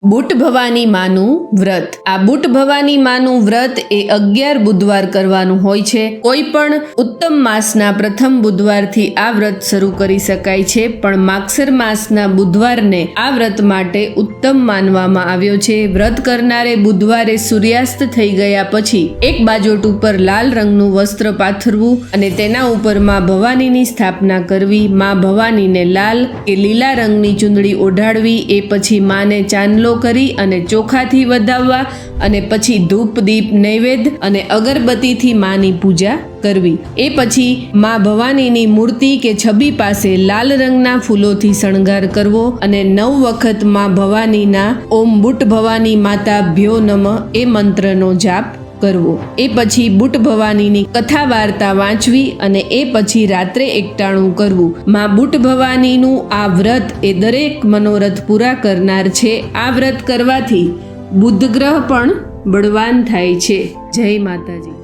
Boot Bhavani માનું વ્રત। આ બુટ ભવાની માનું વ્રત એ 11 બુધવાર કરવાનું હોય છે। કોઈ પણ ઉત્તમ માસના પ્રથમ બુધવારથી આ વ્રત શરૂ કરી શકાય છે, પણ માગસર માસના બુધવારને આ વ્રત માટે ઉત્તમ માનવામાં આવ્યો છે। વ્રત કરનારે બુધવારે સૂર્યાસ્ત થઈ ગયા પછી એક બાજોટ ઉપર લાલ રંગનું વસ્ત્ર પાથરવું અને તેના ઉપર માં ભવાનીની સ્થાપના કરવી। માં ભવાનીને લાલ કે લીલા રંગની ચૂંદડી ઓઢાડવી। એ પછી માને ચાંદલો કરી અને ચોખાથી વધાવવા અને પછી ધૂપ દીપ નૈવેદ્ય અને અગરબત્તીથી માની પૂજા કરવી। એ પછી માં ભવાનીની મૂર્તિ કે છબી પાસે લાલ રંગના ફૂલોથી શણગાર કરવો અને 9 વખત માં ભવાનીના ઓમ બુટ ભવાની માતા ભ્યો નમઃ એ મંત્રનો જાપ કરવો। એ પછી બુટ ભવાનીની કથા વાર્તા વાંચવી અને એ પછી રાત્રે એકટાણું કરવું। માં બુટ ભવાનીનું આ વ્રત એ દરેક મનોરથ પૂરા કરનાર છે। આ વ્રત કરવાથી બુધ ગ્રહ પણ બળવાન થાય છે। જય માતાજી।